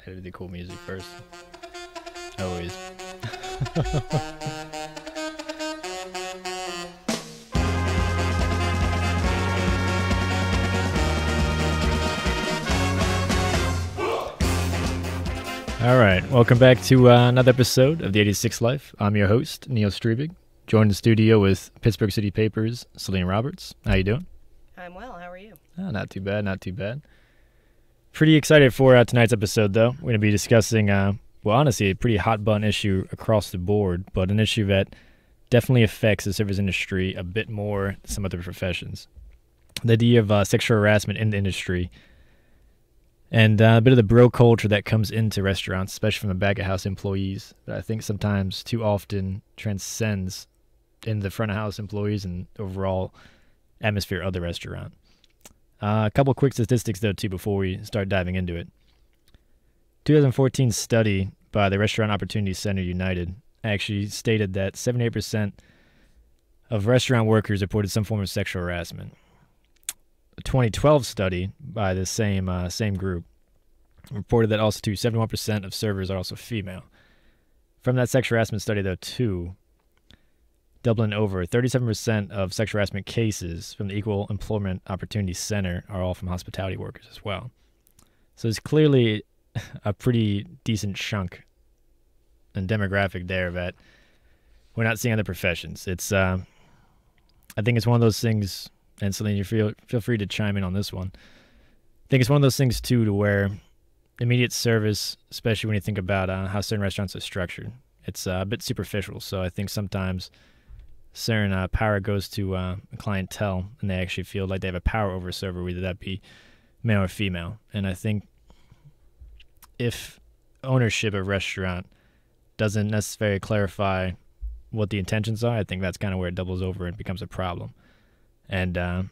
Gotta do the cool music first. Always. All right, welcome back to another episode of the 86'd Life. I'm your host, Neil Strebig, joined in the studio with Pittsburgh City Paper's Celine Roberts. How you doing? I'm well. How are you? Not too bad, not too bad. Pretty excited for tonight's episode, though. We're going to be discussing, honestly, a pretty hot-button issue across the board, but an issue that definitely affects the service industry a bit more than some other professions. The idea of sexual harassment in the industry and a bit of the bro culture that comes into restaurants, especially from the back-of-house employees, that I think sometimes too often transcends in the front-of-house employees and overall atmosphere of the restaurant. A couple quick statistics, though, too, before we start diving into it. 2014 study by the Restaurant Opportunity Center United actually stated that 78% of restaurant workers reported some form of sexual harassment. A 2012 study by the same group reported that also, too, 71% of servers are also female. From that sexual harassment study, though, too, doubling over, 37% of sexual harassment cases from the Equal Employment Opportunity Center are all from hospitality workers as well. So it's clearly a pretty decent chunk and demographic there that we're not seeing other professions. It's, I think it's one of those things, and Celine, you feel free to chime in on this one. I think it's one of those things, too, to where immediate service, especially when you think about how certain restaurants are structured, it's a bit superficial. So I think sometimes certain power goes to a clientele, and they actually feel like they have a power over a server, whether that be male or female. And I think if ownership of a restaurant doesn't necessarily clarify what the intentions are, I think that's kind of where it doubles over and becomes a problem. And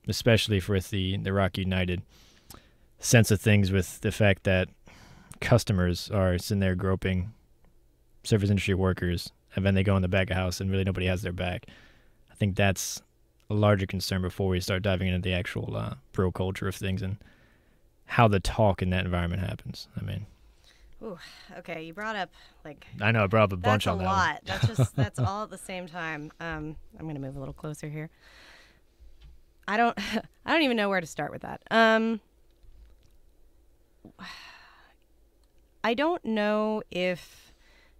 especially with the Rock United sense of things, with the fact that customers are sitting there groping service industry workers, and then they go in the back of house and really nobody has their back. I think that's a larger concern before we start diving into the actual bro culture of things and how the talk in that environment happens. I mean, ooh, okay, you brought up I know I brought up a bunch on that. That's a lot. That's all at the same time. I'm gonna move a little closer here. I don't even know where to start with that. I don't know if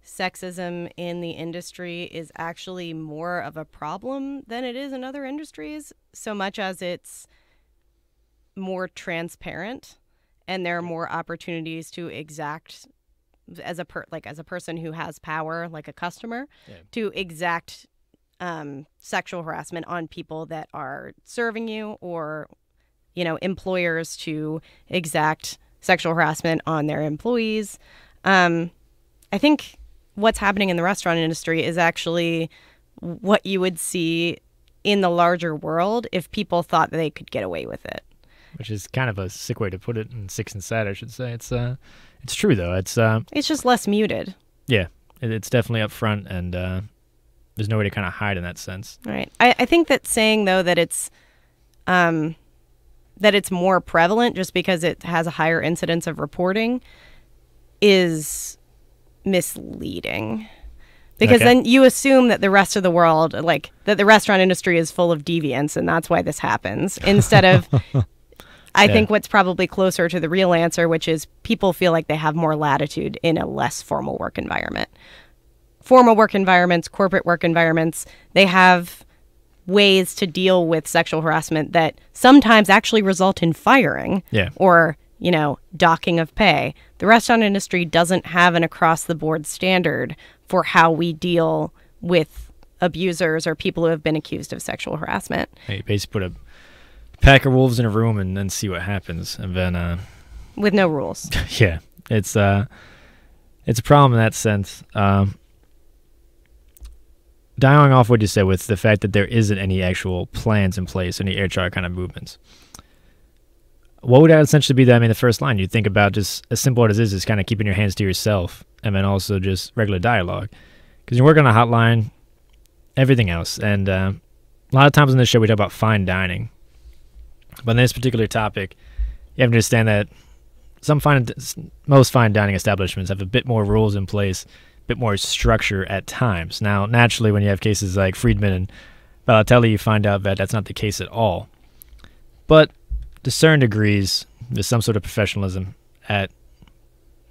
sexism in the industry is actually more of a problem than it is in other industries, so much as it's more transparent and there are more opportunities to exact as a person who has power, like a customer, to exact sexual harassment on people that are serving you, or employers to exact sexual harassment on their employees. I think what's happening in the restaurant industry is actually what you would see in the larger world if people thought that they could get away with it. Which is kind of a sick way to put it, and sick and sad, I should say. It's true, though. It's just less muted. Yeah, it's definitely up front, and there's no way to kind of hide in that sense. Right. I think that saying, though, that it's more prevalent just because it has a higher incidence of reporting is misleading, because then you assume that the rest of the world, that the restaurant industry is full of deviants, and that's why this happens, instead of I think what's probably closer to the real answer, which is people feel like they have more latitude in a less formal work environment. Formal work environments, corporate work environments, they have ways to deal with sexual harassment that sometimes actually result in firing or docking of pay. The restaurant industry doesn't have an across-the-board standard for how we deal with abusers or people who have been accused of sexual harassment. Hey, basically put a pack of wolves in a room and then see what happens, and then with no rules. Yeah, it's a problem in that sense. Dying off what you said with the fact that there isn't any actual plans in place, any HR kind of movements. What would that essentially be? The first line you'd think about, just as simple as it is kind of keeping your hands to yourself, and then also just regular dialogue. Because you work on a hotline, everything else. And a lot of times on this show we talk about fine dining. But on this particular topic, you have to understand that most fine dining establishments have a bit more rules in place, a bit more structure at times. Now, naturally, when you have cases like Friedman and Balotelli, you find out that that's not the case at all. But to certain degrees, there's some sort of professionalism at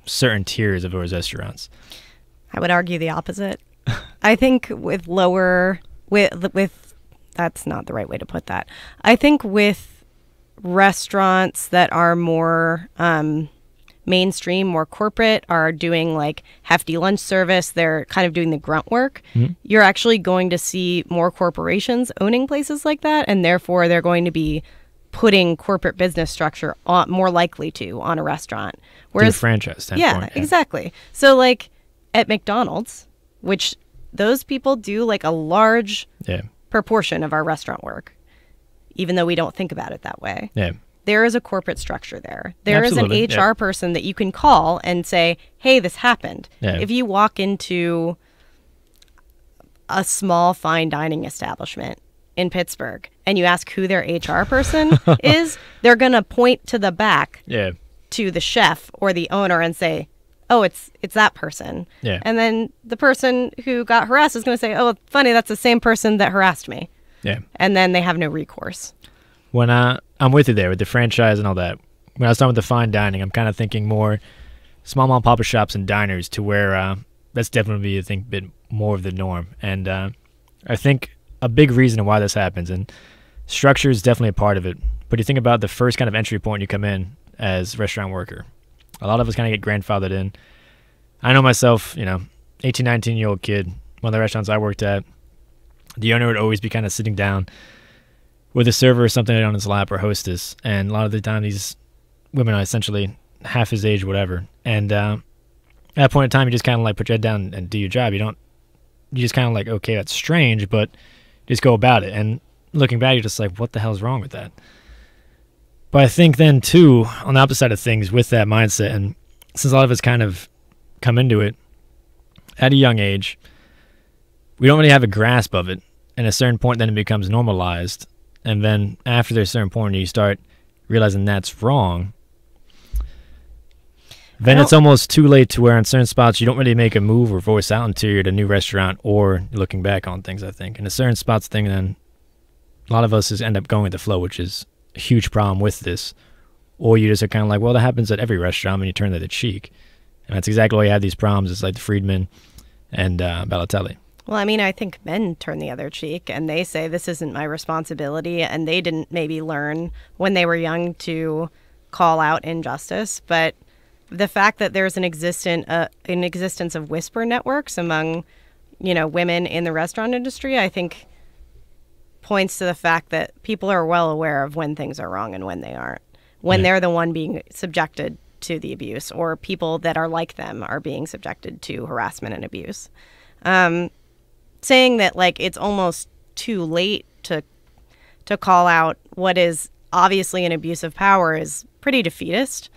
certain tiers of those restaurants. I would argue the opposite. I think with that's not the right way to put that. I think with restaurants that are more mainstream, more corporate, are doing like hefty lunch service, they're kind of doing the grunt work, you're actually going to see more corporations owning places like that, and therefore they're going to be putting corporate business structure on, more likely to, on a restaurant. Whereas franchise standpoint. Yeah, exactly. So like at McDonald's, which those people do like a large proportion of our restaurant work, even though we don't think about it that way. Yeah. There is a corporate structure there. There is an HR person that you can call and say, hey, this happened. Yeah. If you walk into a small fine dining establishment in Pittsburgh and you ask who their HR person is, they're going to point to the back to the chef or the owner and say, oh, it's that person. Yeah. And then the person who got harassed is going to say, oh, funny, that's the same person that harassed me. Yeah. And then they have no recourse. When I'm with you there with the franchise and all that. When I was talking with the fine dining, I'm kind of thinking more small mom and pop shops and diners, to where that's definitely, I think, a bit more of the norm. And I think a big reason why this happens, and structure is definitely a part of it, but you think about the first kind of entry point you come in as a restaurant worker. A lot of us kind of get grandfathered in. I know myself, 18, 19-year-old kid, one of the restaurants I worked at, the owner would always be kind of sitting down with a server or something on his lap, or hostess, and a lot of the time these women are essentially half his age, whatever. And at that point in time, you just kind of like put your head down and do your job. You just kind of like, okay, that's strange, but just go about it. And looking back, you're just like, what the hell is wrong with that? But I think then, too, on the opposite side of things, with that mindset, and since a lot of us kind of come into it at a young age, we don't really have a grasp of it. And at a certain point, then it becomes normalized. And then after there's a certain point, you start realizing that's wrong. Then it's almost too late, to where in certain spots you don't really make a move or voice out until you're at a new restaurant or looking back on things, I think. And a certain spots thing, then a lot of us just end up going with the flow, which is a huge problem with this. Or you just are kind of like, well, that happens at every restaurant, and you turn the other cheek. And that's exactly why you have these problems. It's like the Friedman and Balotelli. Well, I mean, I think men turn the other cheek, and they say this isn't my responsibility, and they didn't maybe learn when they were young to call out injustice. But the fact that there's an existence of whisper networks among, women in the restaurant industry, I think points to the fact that people are well aware of when things are wrong and when they aren't, when they're the one being subjected to the abuse, or people that are like them are being subjected to harassment and abuse. Saying that like it's almost too late to call out what is obviously an abuse of power is pretty defeatist.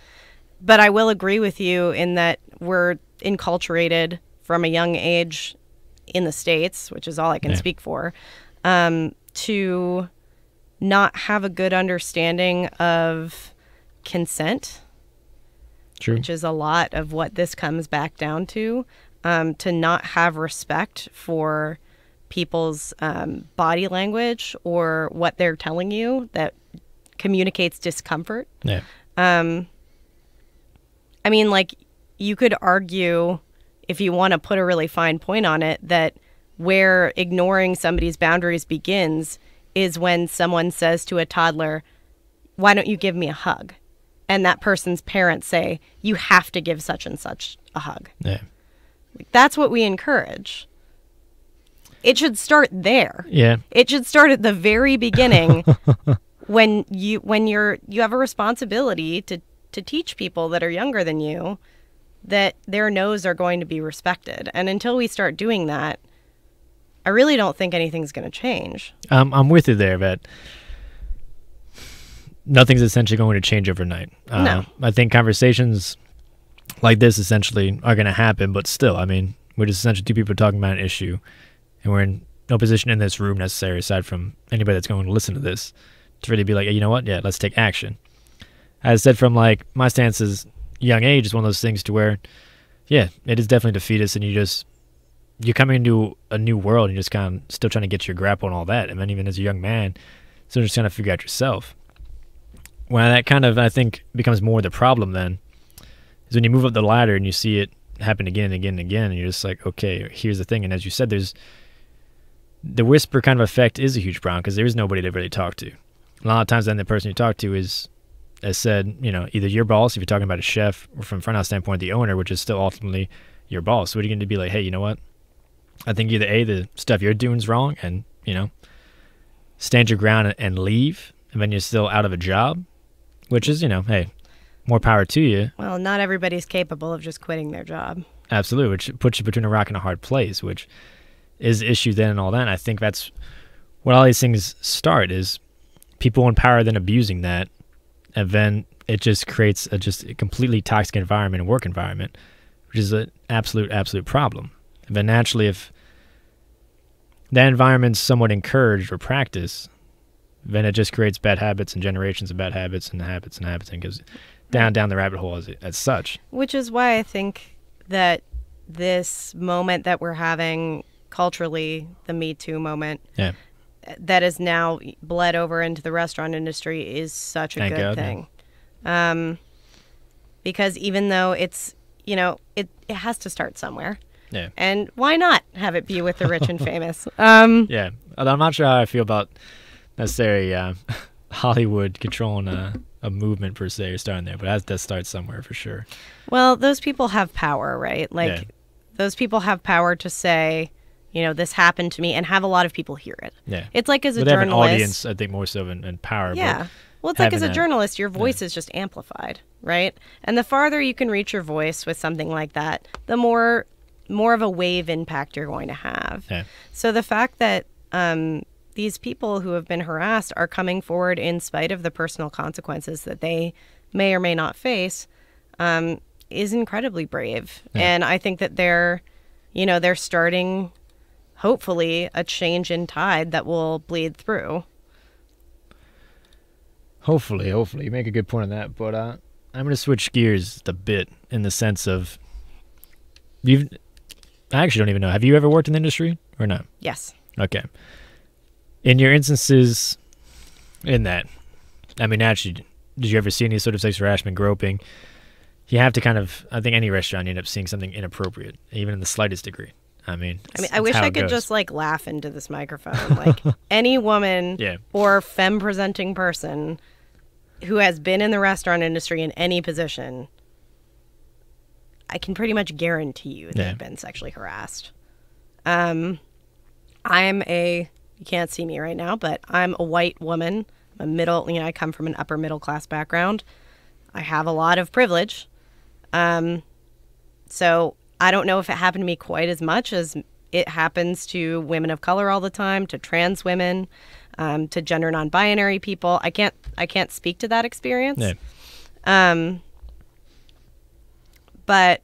But I will agree with you in that we're enculturated from a young age in the States, which is all I can speak for, to not have a good understanding of consent. True. Which is a lot of what this comes back down to not have respect for people's body language or what they're telling you that communicates discomfort. Yeah. I mean, like, you could argue, if you want to put a really fine point on it, that where ignoring somebody's boundaries begins is when someone says to a toddler, why don't you give me a hug? And that person's parents say, you have to give such and such a hug. Yeah. That's what we encourage. It should start there. Yeah. It should start at the very beginning when you have a responsibility to teach people that are younger than you that their no's are going to be respected. And until we start doing that, I really don't think anything's going to change. I'm with you there, but nothing's essentially going to change overnight. No. I think conversations like this essentially are going to happen, but still, I mean, we're just essentially two people talking about an issue, and we're in no position in this room necessarily, aside from anybody that's going to listen to this, to really be like, hey, you know what? Yeah, let's take action. As I said, from like my stance is young age is one of those things to where, yeah, it is definitely defeatist, and you're coming into a new world, and you're just kind of still trying to get your grapple on all that. And then even as a young man, still just trying to figure out yourself. When that kind of, I think, becomes more the problem then, is when you move up the ladder and you see it happen again and again and again, and you're just like, okay, here's the thing. And as you said, there's the whisper kind of effect is a huge problem because there is nobody to really talk to. A lot of times then the person you talk to is, as said, either your boss, if you're talking about a chef, or from front house standpoint, the owner, which is still ultimately your boss. What are you going to be like, hey, you know what? I think either A, the stuff you're doing is wrong, and, stand your ground and leave, and then you're still out of a job, which is, hey, more power to you. Well, not everybody's capable of just quitting their job. Absolutely, which puts you between a rock and a hard place, which is the issue then and all that. And I think that's what all these things start, is people in power then abusing that, and then it just creates a completely toxic environment and work environment, which is an absolute problem. And then naturally, if that environment's somewhat encouraged or practiced, then it just creates bad habits and generations of bad habits and habits and habits, and goes down the rabbit hole as such. Which is why I think that this moment that we're having culturally, the Me Too moment, that is now bled over into the restaurant industry, is such a good thing. Because even though it's, it has to start somewhere. Yeah. And why not have it be with the rich and famous? Yeah. Although I'm not sure how I feel about necessarily Hollywood controlling a movement per se, or starting there, but that does start somewhere for sure. Well, those people have power, right? Like, those people have power to say, this happened to me, and have a lot of people hear it. Yeah. It's like as a journalist. They have an audience, I think, more so than power. Yeah. Well, it's like as a journalist, your voice is just amplified, right? And the farther you can reach your voice with something like that, the more of a wave impact you're going to have. Yeah. So the fact that these people who have been harassed are coming forward in spite of the personal consequences that they may or may not face is incredibly brave. Yeah. And I think that they're starting, hopefully, a change in tide that will bleed through. Hopefully. You make a good point on that. But I'm going to switch gears a bit in the sense of, I actually don't even know. Have you ever worked in the industry or not? Yes. Okay. In your instances in that, actually, did you ever see any sort of sexual harassment, groping? You have to kind of, I think any restaurant, you end up seeing something inappropriate, even in the slightest degree. I wish I could just laugh into this microphone. Like any woman or femme presenting person who has been in the restaurant industry in any position, I can pretty much guarantee you they've been sexually harassed. You can't see me right now, but I'm a white woman. I'm I come from an upper middle class background. I have a lot of privilege. So I don't know if it happened to me quite as much as it happens to women of color all the time, to trans women, to gender non-binary people. I can't speak to that experience. Yeah. But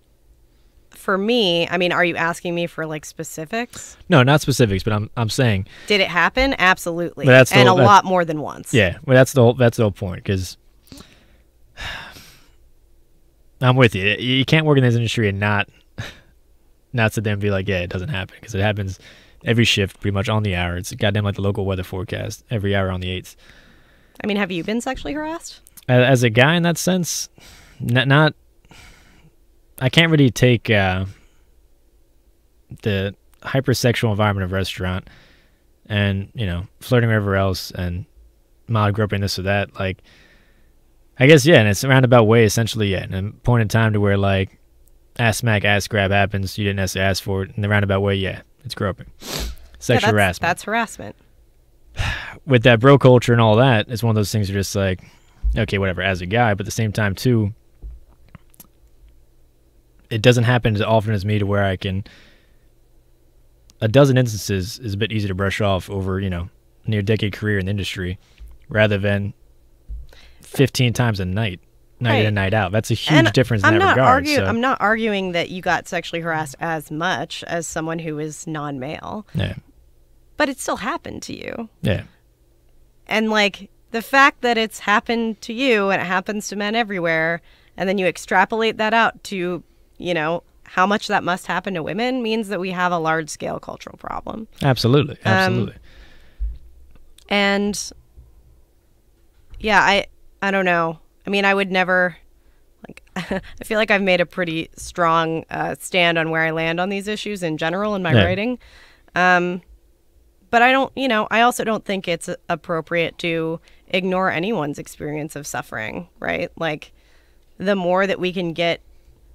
for me, are you asking me for specifics? No, not specifics, but I'm saying, did it happen? Absolutely, and a lot more than once. Yeah, well, that's the whole point. Because I'm with you. You can't work in this industry and not sit there and be like, yeah, it doesn't happen, because it happens every shift, pretty much on the hour. It's goddamn like the local weather forecast every hour on the 8th. Have you been sexually harassed? As a guy in that sense, not. I can't really take the hypersexual environment of restaurant and, flirting wherever else and mild groping, this or that. Like, I guess, yeah, and it's a roundabout way, essentially, yeah. And a point in time to where, ass smack, ass grab happens, you didn't necessarily ask for it. In the roundabout way, yeah, it's groping. Sexual harassment. That's harassment. With that bro culture and all that, it's one of those things you're just like, okay, whatever, as a guy, but at the same time, too, it doesn't happen as often as me to where I can. A dozen instances is a bit easy to brush off over, near decade career in the industry, rather than 15 times a night in and night out. That's a huge difference in that regard. I'm not arguing that you got sexually harassed as much as someone who is non-male. Yeah. But it still happened to you. Yeah. And the fact that it's happened to you and it happens to men everywhere, and then you extrapolate that out to, you know, how much that must happen to women, means that we have a large-scale cultural problem. Absolutely. Absolutely. And yeah, I don't know. I mean, I would never, like, I feel like I've made a pretty strong stand on where I land on these issues in general in my writing. But I don't, you know, I also don't think it's appropriate to ignore anyone's experience of suffering, right? Like, the more that we can get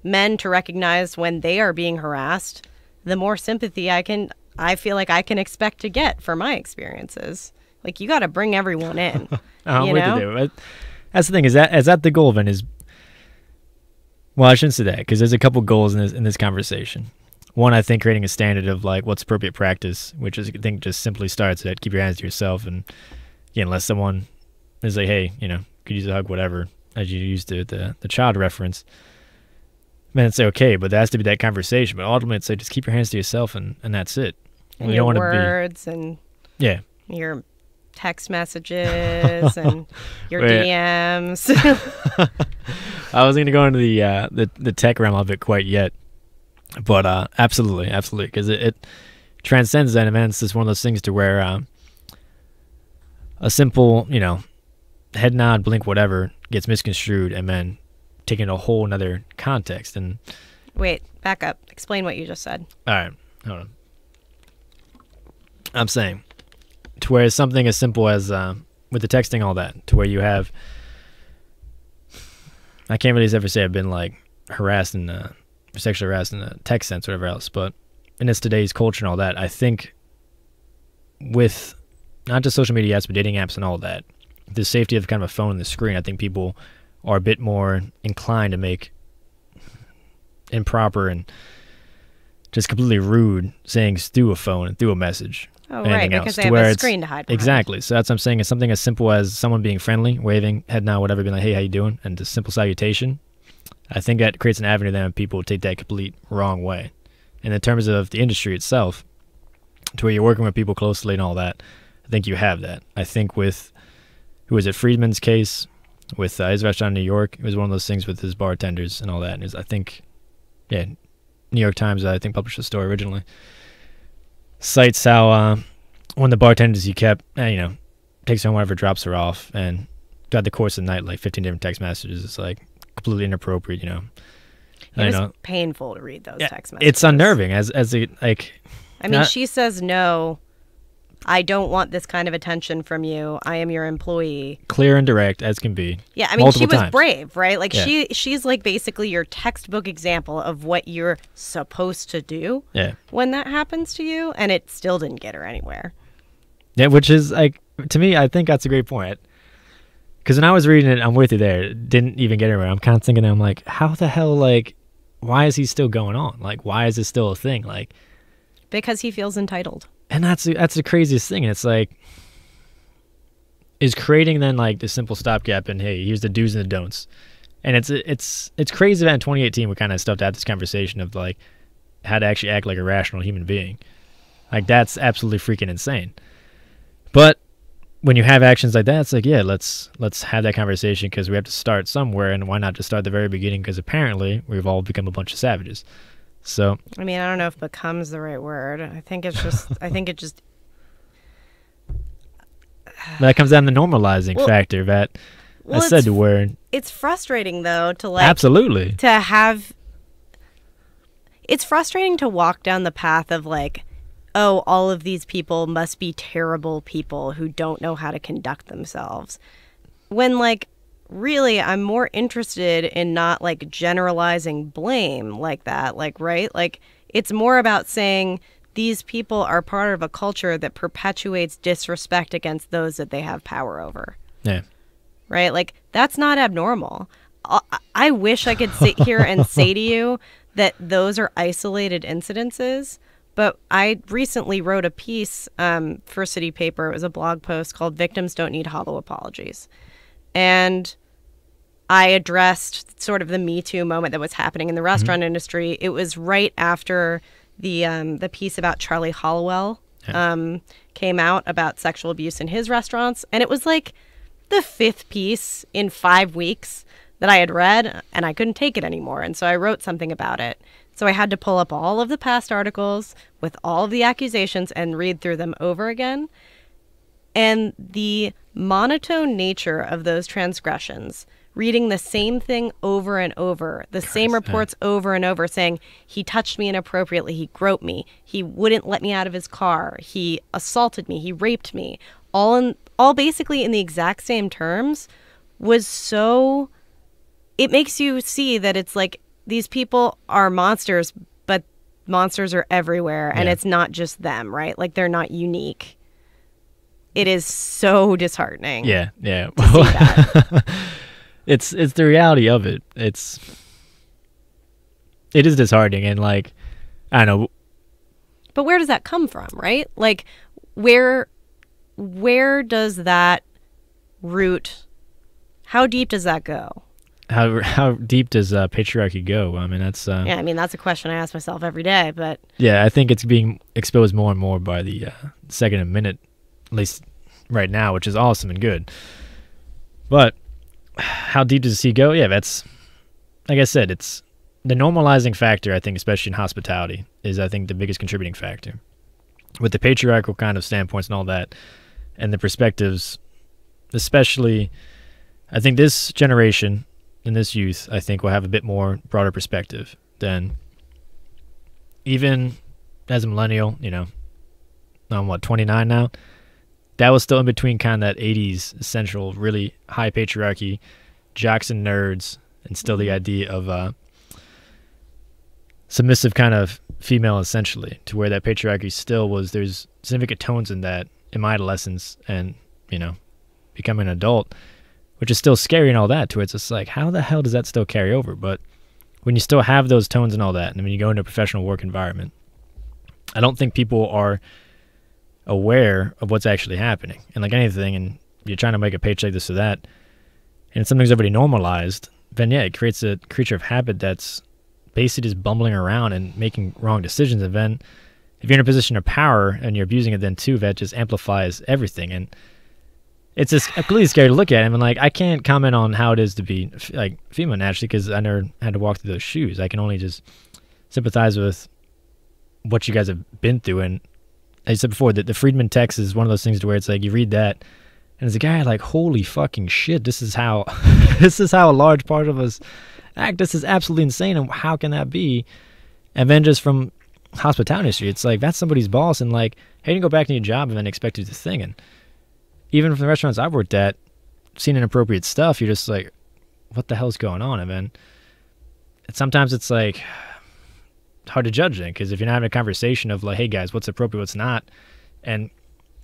men to recognize when they are being harassed, the more sympathy I feel like I can expect to get for my experiences. Like, you got to bring everyone in. I'm with you there. That's the thing. Is that the goal then? Well, I shouldn't say that, because there's a couple goals in this conversation. One, I think creating a standard of like what's appropriate practice, which is, I think, just simply starts at keep your hands to yourself, and again, unless someone is like, hey, you know, could use a hug, whatever, as you used the child reference, then it's okay. But there has to be that conversation. But ultimately, it's like just keep your hands to yourself, and that's it. And your words and your text messages and your DMs. I wasn't gonna go into the tech realm of it quite yet, but absolutely, because it transcends that, and man, it's just one of those things to where a simple, you know, head nod, blink, whatever gets misconstrued, and then taken a whole another context. And wait, back up. Explain what you just said. All right, hold on. I'm saying to where something as simple as with the texting, all that, to where you have, I can't really ever say I've been like harassed and sexually harassed in a text sense or whatever else, but in this today's culture and all that, I think with not just social media apps, but dating apps and all that, the safety of kind of a phone and the screen, I think people are a bit more inclined to make improper and just completely rude sayings through a phone and through a message. Oh, right, because they have a screen to hide behind. Exactly. So that's what I'm saying. Is something as simple as someone being friendly, waving, head nod, whatever, being like, hey, how you doing? And just simple salutation. I think that creates an avenue then people will take that complete wrong way. And in terms of the industry itself, to where you're working with people closely and all that, I think you have that. I think with, who was it, Friedman's case, with his restaurant in New York, it was one of those things with his bartenders and all that. And I think, yeah, New York Times, I think, published the story originally, cites how one of the bartenders he kept, you know, takes her home whenever, drops her off, and throughout the course of the night, like 15 different text messages. It's like completely inappropriate, you know. It was painful to read those text messages. It's unnerving as a, like. I mean, she says, no, I don't want this kind of attention from you. I am your employee. Clear and direct as can be. Yeah, I mean, she was brave, right? Like, she's like basically your textbook example of what you're supposed to do when that happens to you, and it still didn't get her anywhere. Yeah, which is, like, to me, I think that's a great point. Because when I was reading it, I'm with you there. It didn't even get anywhere. I'm kind of thinking, I'm like, how the hell, like, why is he still going on? Like, why is this still a thing? Like, because he feels entitled. And that's the craziest thing. And it's like, is creating then like the simple stopgap and hey, here's the do's and the don'ts. And it's crazy that in 2018 we kind of stuffed out this conversation of like how to actually act like a rational human being. Like, that's absolutely freaking insane. But when you have actions like that, it's like, yeah, let's have that conversation, because we have to start somewhere, and why not just start at the very beginning? Because apparently we've all become a bunch of savages. So I mean, I don't know if becomes the right word. I think it's just that comes down to the normalizing factor that I said the word. It's frustrating though to like absolutely to have. It's frustrating to walk down the path of like, oh, all of these people must be terrible people who don't know how to conduct themselves. When like, really, I'm more interested in not like generalizing blame like that. Like, right? Like, it's more about saying these people are part of a culture that perpetuates disrespect against those that they have power over. Yeah. Right? Like, that's not abnormal. I wish I could sit here and say to you that those are isolated incidences. But I recently wrote a piece for City Paper. It was a blog post called "Victims Don't Need Hollow Apologies." And I addressed sort of the Me Too moment that was happening in the restaurant industry. It was right after the piece about Charlie Hollowell came out about sexual abuse in his restaurants. And it was like the fifth piece in 5 weeks that I had read, and I couldn't take it anymore. And so I wrote something about it. So I had to pull up all of the past articles with all of the accusations and read through them over again. And the monotone nature of those transgressions, reading the same thing over and over, the same reports over and over saying, he touched me inappropriately, he groped me, he wouldn't let me out of his car, he assaulted me, he raped me, all basically in the exact same terms, was so... It makes you see that it's like these people are monsters, but monsters are everywhere, and it's not just them, right? Like, they're not unique. It is so disheartening. Yeah. To see that. It's the reality of it. It is disheartening, and like, I don't know. But where does that come from, right? Like, where does that root? How deep does that go? How deep does patriarchy go? I mean, that's yeah. I mean, that's a question I ask myself every day. But yeah, I think it's being exposed more and more by the second a minute, at least right now, which is awesome and good. But how deep does the sea go? Yeah, that's, like I said, it's the normalizing factor. I think, especially in hospitality, is I think the biggest contributing factor. With the patriarchal kind of standpoints and all that, and the perspectives, especially, I think this generation and this youth, I think, will have a bit more broader perspective than even as a millennial, you know, I'm 29 now. That was still in between kind of that 80s central, really high patriarchy, jocks and nerds, and still the idea of submissive kind of female, essentially, to where that patriarchy still was, there's significant tones in that in my adolescence and, you know, becoming an adult, which is still scary and all that, to where it's just like, how the hell does that still carry over? But when you still have those tones and all that, and when you go into a professional work environment, I don't think people are aware of what's actually happening. And like anything, and you're trying to make a paycheck, this or that, and something's already normalized, then yeah, it creates a creature of habit that's basically just bumbling around and making wrong decisions. And then if you're in a position of power and you're abusing it, then too, that just amplifies everything. And it's just completely scary to look at. I mean, like, I can't comment on how it is to be like female naturally, because I never had to walk through those shoes. I can only just sympathize with what you guys have been through. And as I said before, that the Friedman text is one of those things to where it's like you read that, and as a guy, like, holy fucking shit, this is how this is how a large part of us act. This is absolutely insane, and how can that be? And then just from hospitality industry, it's like that's somebody's boss, and like, hey, you go back to your job and then expect you to thing. And even from the restaurants I've worked at, seeing inappropriate stuff, you're just like, what the hell's going on? And then sometimes it's like hard to judge it, because if you're not having a conversation of like, hey guys, what's appropriate, what's not, and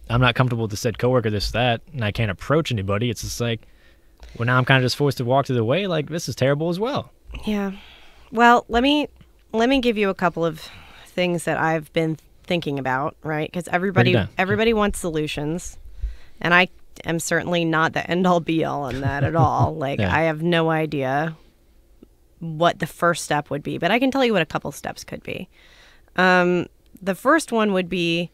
I'm not comfortable with the said coworker, this, that, and I can't approach anybody, it's just like, well, now I'm kind of just forced to walk through the way, like, this is terrible as well. Yeah. Well, let me give you a couple of things that I've been thinking about, right? Because everybody wants solutions, and I am certainly not the end-all be-all on that at all. Like, yeah. I have no idea what the first step would be, but I can tell you what a couple steps could be. The first one would be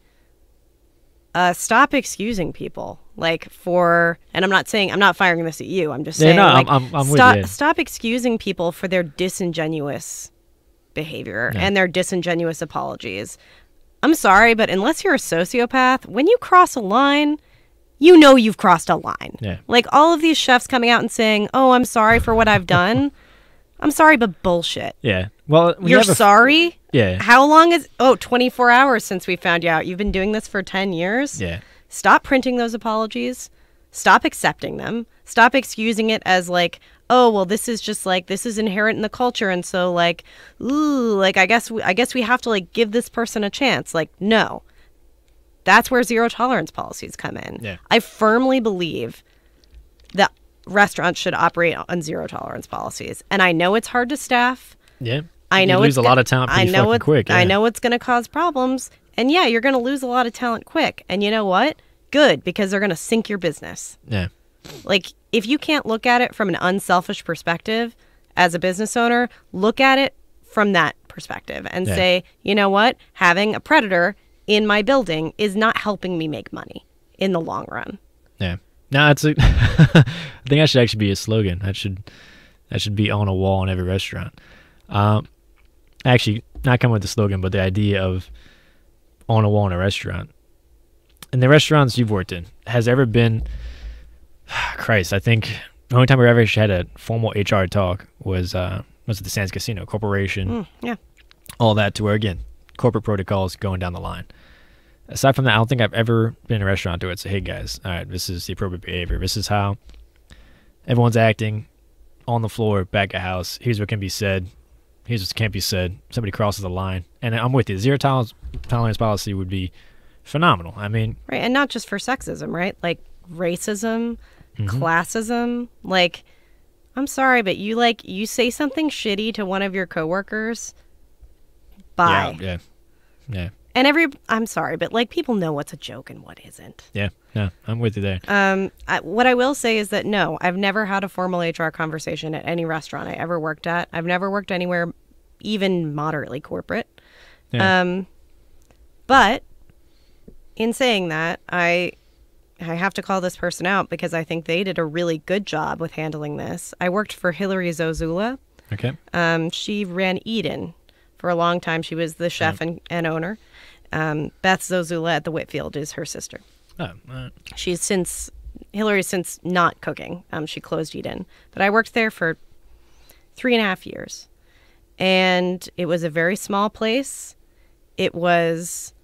stop excusing people. Like, and I'm not firing this at you. I'm just saying, I'm with you. Stop excusing people for their disingenuous behavior and their disingenuous apologies. I'm sorry, but unless you're a sociopath, when you cross a line, you know you've crossed a line. Yeah. Like, all of these chefs coming out and saying, oh, I'm sorry for what I've done. I'm sorry, but bullshit. Yeah. Well, you're sorry? Yeah. How long is... 24 hours since we found you out. You've been doing this for 10 years? Yeah. Stop printing those apologies. Stop accepting them. Stop excusing it as like, oh, well, this is just like, this is inherent in the culture, and so like, ooh, like, I guess we have to like give this person a chance. Like, no. That's where zero tolerance policies come in. Yeah. I firmly believe that restaurants should operate on zero tolerance policies. And I know it's hard to staff. Yeah. I know you lose a lot of talent pretty fucking quick. Yeah. I know it's going to cause problems. And yeah, you're going to lose a lot of talent quick. And you know what? Good, because they're going to sink your business. Yeah. Like, if you can't look at it from an unselfish perspective as a business owner, look at it from that perspective and say, you know what? Having a predator in my building is not helping me make money in the long run. Yeah. No, I think that should actually be a slogan. That should that should be on a wall in every restaurant. Actually, not coming with the slogan, but the idea of on a wall in a restaurant. In the restaurants you've worked in, has there ever been, Christ, I think the only time we ever actually had a formal HR talk was at the Sands Casino Corporation. Yeah. All that, to where, again, corporate protocols going down the line. Aside from that, I don't think I've ever been in a restaurant to it say, hey guys, all right, this is the appropriate behavior. This is how everyone's acting on the floor, back at house. Here's what can be said. Here's what can't be said. Somebody crosses the line. And I'm with you. Zero tolerance policy would be phenomenal. I mean, right. And not just for sexism, right? Like racism, classism. Like, I'm sorry, but you say something shitty to one of your coworkers. Bye. Yeah. And I'm sorry, but like people know what's a joke and what isn't. Yeah. No, I'm with you there. What I will say is that no, I've never had a formal HR conversation at any restaurant I ever worked at. I've never worked anywhere even moderately corporate. Yeah. But in saying that, I have to call this person out because I think they did a really good job with handling this. I worked for Hillary Zozula. Okay. She ran Eden for a long time. She was the chef and owner. Beth Zozula at the Whitfield is her sister. Oh, all right. Hillary's since not cooking. She closed Eden. But I worked there for 3.5 years. And it was a very small place. It was,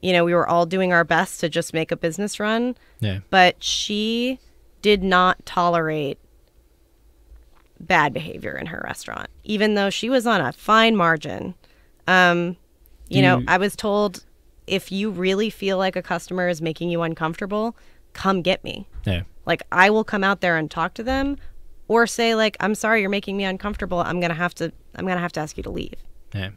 we were all doing our best to just make a business run. Yeah. But she did not tolerate bad behavior in her restaurant, even though she was on a fine margin. I was told, if you really feel like a customer is making you uncomfortable, come get me. Yeah. Like, I will come out there and talk to them, or say, like, I'm sorry, you're making me uncomfortable. I'm gonna have to ask you to leave. Yeah.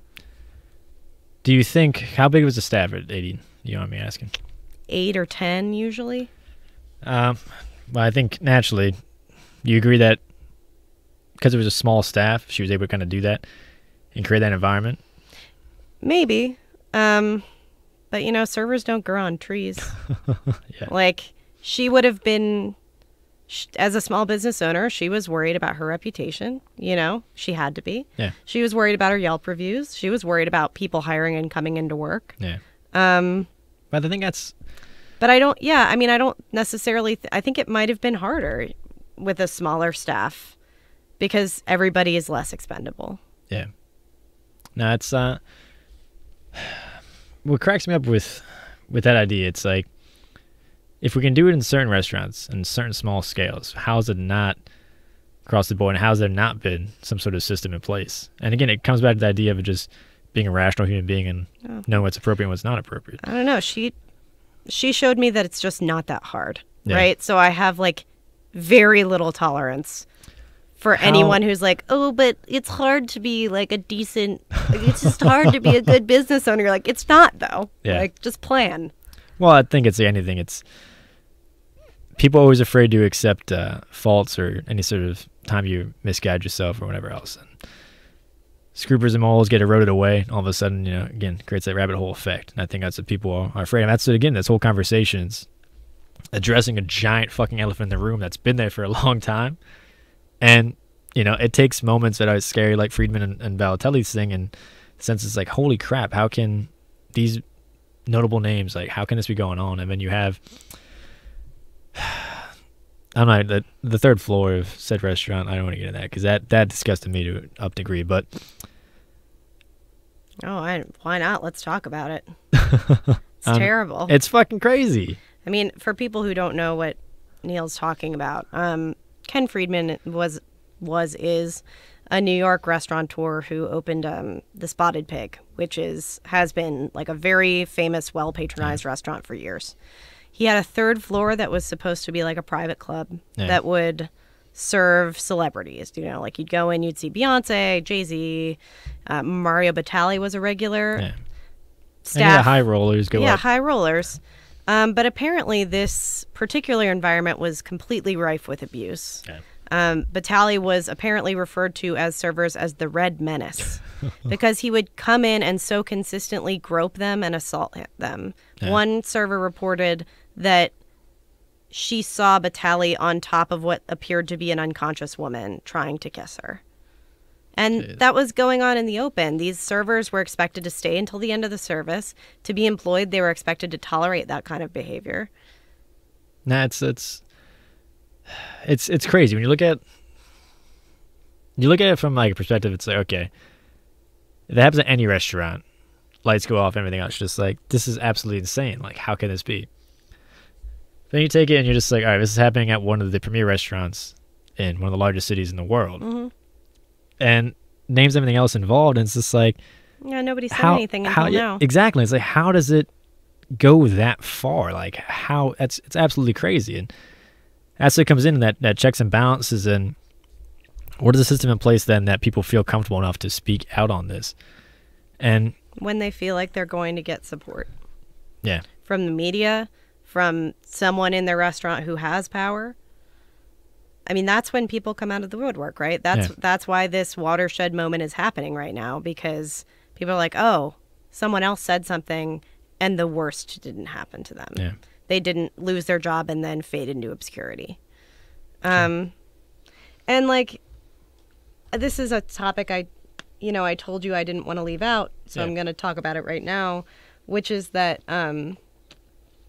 Do you think, how big was the staff at 80? You know what I'm asking? 8 or 10 usually. Well, I think naturally, you agree that because it was a small staff, she was able to kind of do that and create that environment? Maybe. But, servers don't grow on trees. Yeah. Like, she would have been, as a small business owner, she was worried about her reputation. She had to be. Yeah. She was worried about her Yelp reviews. She was worried about people hiring and coming into work. Yeah. But I think that's... But I don't necessarily... I think it might have been harder with a smaller staff because everybody is less expendable. Yeah. No, it's... what cracks me up with that idea, it's like, if we can do it in certain restaurants and certain small scales, how is it not across the board, and how has there not been some sort of system in place? And again, it comes back to the idea of just being a rational human being and knowing what's appropriate and what's not appropriate. I don't know. She showed me that it's just not that hard, Yeah. right? So I have like very little tolerance for anyone who's like, oh, but it's hard to be like a decent, like, it's just hard to be a good business owner. You're like, it's not though. Yeah. Like, just plan. Well, I think it's anything. It's people are always afraid to accept faults or any sort of time you misguide yourself or whatever else. And scrupers and moles get eroded away. All of a sudden, again, creates that rabbit hole effect. And I think that's what people are afraid of. That's, again, this whole conversation is addressing a giant fucking elephant in the room that's been there for a long time. And, it takes moments that are scary, like Friedman and Balotelli's thing, and the sense it's like, holy crap, how can these notable names, like, how can this be going on? And then you have, I'm not, the third floor of said restaurant, I don't want to get into that, because that disgusted me to up degree, but. Oh, why not? Let's talk about it. It's terrible. It's fucking crazy. I mean, for people who don't know what Neil's talking about, Ken Friedman is a New York restaurateur who opened the Spotted Pig, which has been like a very famous, well-patronized restaurant for years. He had a third floor that was supposed to be like a private club that would serve celebrities. Like you'd go in, you'd see Beyonce, Jay-Z, Mario Batali was a regular. Yeah. Staff. And high rollers go up. Yeah, high rollers. But apparently this particular environment was completely rife with abuse. Yeah. Batali was apparently referred to as servers as the Red Menace because he would come in and so consistently grope them and assault them. Yeah. One server reported that she saw Batali on top of what appeared to be an unconscious woman trying to kiss her. And that was going on in the open. These servers were expected to stay until the end of the service. To be employed, they were expected to tolerate that kind of behavior. Nah, it's crazy when you look at it from like a perspective. It's like, okay, if that happens at any restaurant, lights go off, everything else, just like, this is absolutely insane. Like, how can this be? Then you take it and you're just like, all right, this is happening at one of the premier restaurants in one of the largest cities in the world. Mm-hmm. And names everything else involved, and it's just like, yeah, nobody said anything until now. Exactly. It's like, how does it go that far? Like, how? It's absolutely crazy. And as it comes in, that checks and balances, and what is the system in place then that people feel comfortable enough to speak out on this? And when they feel like they're going to get support. Yeah. From the media, from someone in their restaurant who has power. I mean, that's when people come out of the woodwork, right? That's why this watershed moment is happening right now, because people are like, oh, someone else said something and the worst didn't happen to them. Yeah. They didn't lose their job and then fade into obscurity. And like, this is a topic I told you I didn't want to leave out, so I'm going to talk about it right now, which is that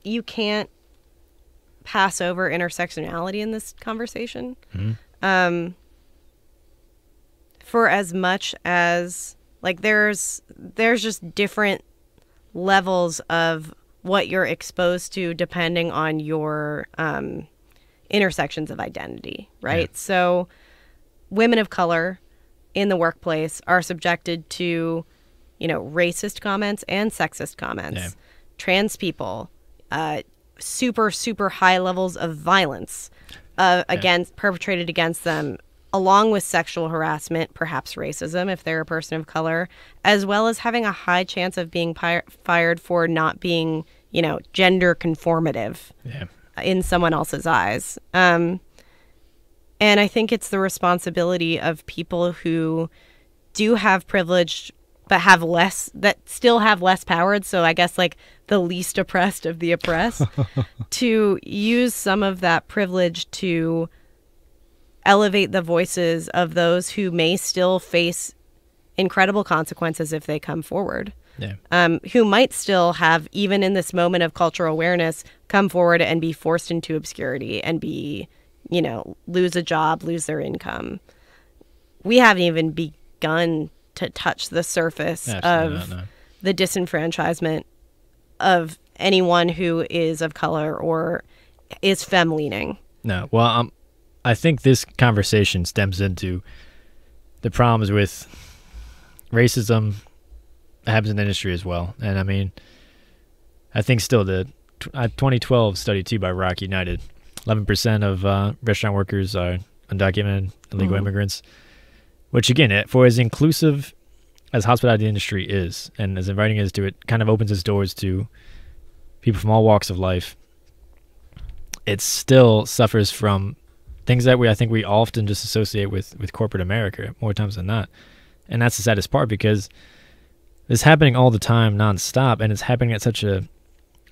you can't pass over intersectionality in this conversation. Mm-hmm. For as much as, like, there's just different levels of what you're exposed to depending on your intersections of identity, right? Yeah. So women of color in the workplace are subjected to, racist comments and sexist comments. Yeah. Trans people, super, super high levels of violence perpetrated against them, along with sexual harassment, perhaps racism if they're a person of color, as well as having a high chance of being fired for not being, gender conformative in someone else's eyes. And I think it's the responsibility of people who do have privilege but still have less power, so I guess like the least oppressed of the oppressed, to use some of that privilege to elevate the voices of those who may still face incredible consequences if they come forward. Yeah. Who might still have, even in this moment of cultural awareness, come forward and be forced into obscurity and be, lose a job, lose their income. We haven't even begun to touch the surface of the disenfranchisement of anyone who is of color or is femme-leaning. No. Well, I think this conversation stems into the problems with racism that happens in the industry as well. And I mean, I think still the 2012 study too by Rock United, 11% of restaurant workers are undocumented illegal immigrants, which again, for as inclusive as hospitality industry is and as inviting as to it, kind of opens its doors to people from all walks of life, it still suffers from things that I think we often just associate with corporate America more times than not. And that's the saddest part, because it's happening all the time nonstop, and it's happening at such a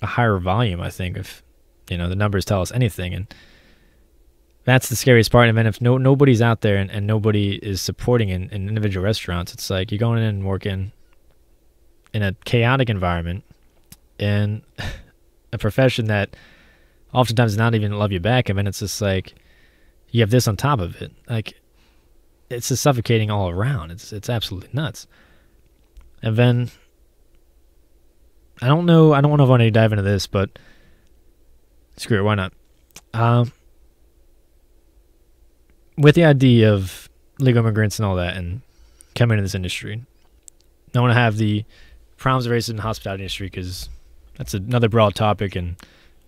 higher volume, I think, if the numbers tell us anything. And that's the scariest part. And then if nobody's out there and nobody is supporting in individual restaurants, it's like you're going in and working in a chaotic environment in a profession that oftentimes does not even love you back. And then it's just like you have this on top of it. Like, it's just suffocating all around. It's absolutely nuts. And then I don't know if I want to dive into this, but screw it, why not? With the idea of legal immigrants and all that and coming into this industry, I want to have the problems of racism in the hospitality industry, because that's another broad topic, and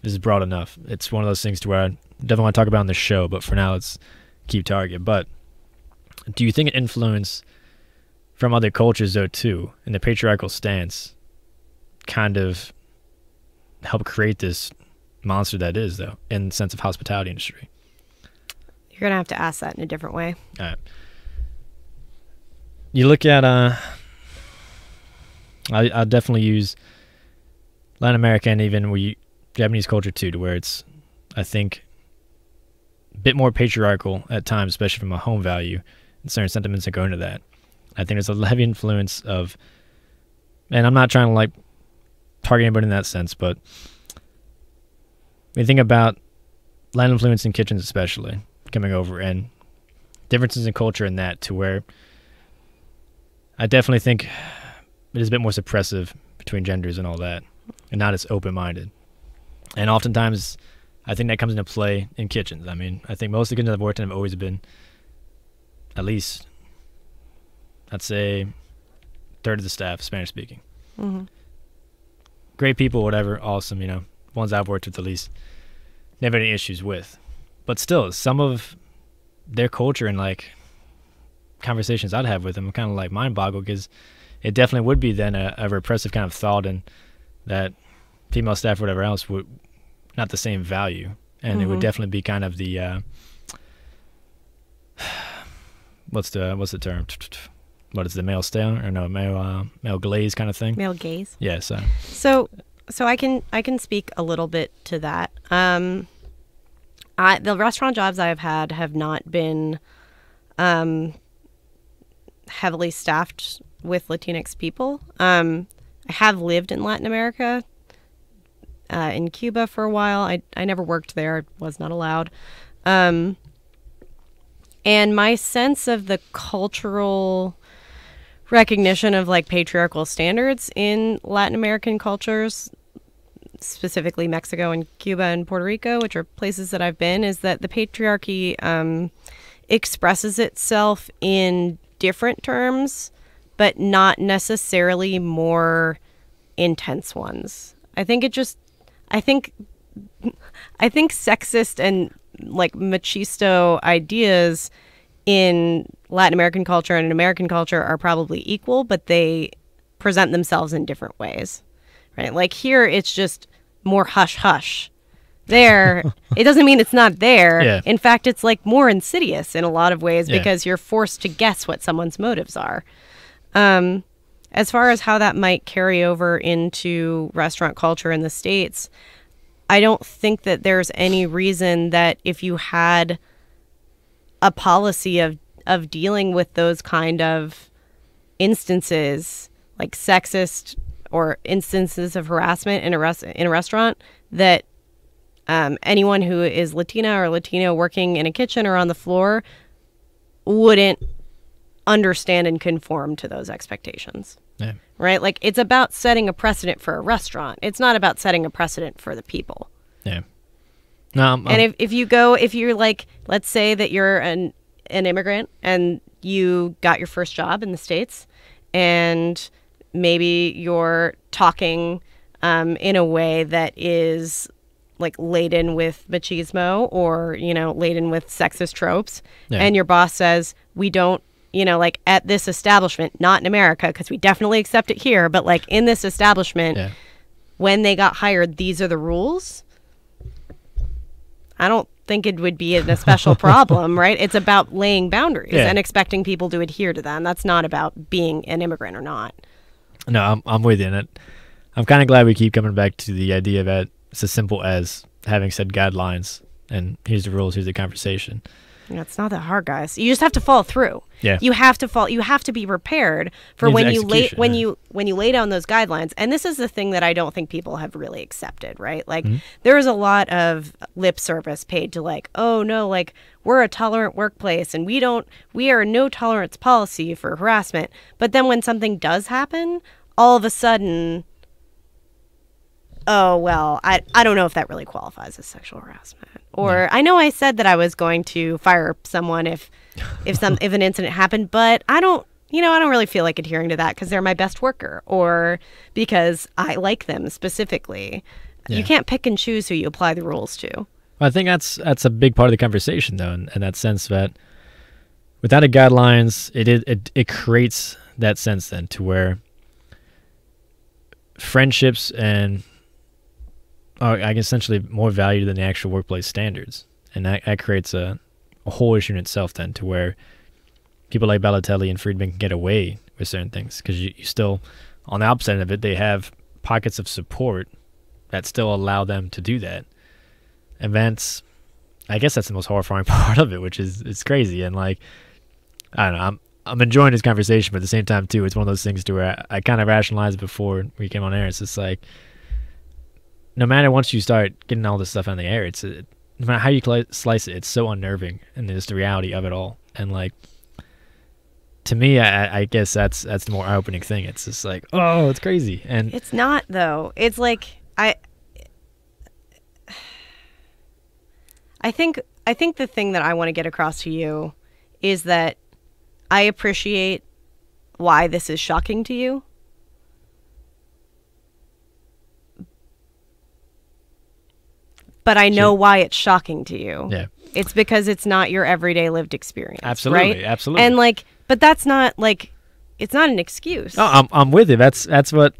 this is broad enough. It's one of those things to where I definitely want to talk about on the show, but for now let's keep target. But do you think an influence from other cultures, though, too, in the patriarchal stance kind of help create this monster that is, though, in the sense of hospitality industry? You're going to have to ask that in a different way. All right. You look at, I'll definitely use Latin America and even Japanese culture too, to where it's I think, a bit more patriarchal at times, especially from a home value and certain sentiments that go into that. I think there's a heavy influence of, and I'm not trying to like target anybody in that sense, but when you think about land influence in kitchens especially coming over and differences in culture in that, to where I definitely think it is a bit more suppressive between genders and all that, and not as open-minded. And oftentimes, I think that comes into play in kitchens. I mean, I think most of the kitchens I've worked in have always been, at least, I'd say, a third of the staff Spanish-speaking. Mm-hmm. Great people, whatever, awesome, you know, ones I've worked with at least, never any issues with. But still, some of their culture and, like, conversations I'd have with them are kind of, like, mind-boggled, because it definitely would be then a repressive kind of thought, and that female staff or whatever else would not the same value, and it would definitely be kind of the what's the term? What is the male stare or no male glaze kind of thing? Male gaze. Yeah. So I can speak a little bit to that. The restaurant jobs I've had have not been heavily staffed with Latinx people. I have lived in Latin America, in Cuba for a while. I never worked there. Was not allowed. And my sense of the cultural recognition of like patriarchal standards in Latin American cultures, specifically Mexico and Cuba and Puerto Rico, which are places that I've been, is that the patriarchy expresses itself in different terms, but not necessarily more intense ones. I think sexist and like machisto ideas in Latin American culture and in American culture are probably equal, but they present themselves in different ways, right? Like here, it's just more hush hush. There, it doesn't mean it's not there. Yeah. In fact, it's like more insidious in a lot of ways, Yeah. because you're forced to guess what someone's motives are. As far as how that might carry over into restaurant culture in the States, I don't think that there's any reason that if you had a policy of dealing with those kind of instances, like sexist or instances of harassment in a restaurant, that anyone who is Latina or Latino working in a kitchen or on the floor wouldn't understand and conform to those expectations. Yeah. Right? Like, it's about setting a precedent for a restaurant. It's not about setting a precedent for the people. Yeah. No, and if you're like, let's say that you're an immigrant and you got your first job in the States, and maybe you're talking in a way that is like laden with machismo or, you know, laden with sexist tropes. Yeah. And your boss says, we don't, you know, like at this establishment, not in America, because we definitely accept it here, but like in this establishment, yeah. when they got hired, these are the rules. I don't think it would be a special problem, right? It's about laying boundaries and expecting people to adhere to them. That's not about being an immigrant or not. No, I'm with you in it. I'm kind of glad we keep coming back to the idea that it's as simple as having said guidelines and here's the rules, here's the conversation. You know, it's not that hard, guys. You just have to follow through. Yeah. You have to be prepared for when you lay down those guidelines. And this is the thing that I don't think people have really accepted, right? Like there is a lot of lip service paid to like, oh no, like we're a tolerant workplace and we are a no tolerance policy for harassment. But then when something does happen, all of a sudden, oh, well, I don't know if that really qualifies as sexual harassment. Or I know I said that I was going to fire someone if an incident happened, but I don't really feel like adhering to that because they're my best worker or because I like them specifically. Yeah. You can't pick and choose who you apply the rules to. Well, I think that's a big part of the conversation, though, in that sense that without a guidelines, it creates that sense then to where friendships and are essentially more valued than the actual workplace standards. And that creates a whole issue in itself then to where people like Balotelli and Friedman can get away with certain things because you still, on the opposite end of it, they have pockets of support that still allow them to do that. And I guess that's the most horrifying part of it, which is it's crazy. And like, I don't know, I'm enjoying this conversation, but at the same time too, it's one of those things to where I kind of rationalized before we came on air. It's just like, no matter once you start getting all this stuff on the air, no matter how you slice it, it's so unnerving, and it's the reality of it all. And like, to me, I guess that's the more eye-opening thing. It's just like, oh, it's crazy. And it's not though. It's like I think the thing that I want to get across to you is that I appreciate why this is shocking to you. But I know why it's shocking to you. Yeah. It's because it's not your everyday lived experience. Absolutely, right? absolutely. And like, but that's not like, it's not an excuse. No, I'm with you. That's what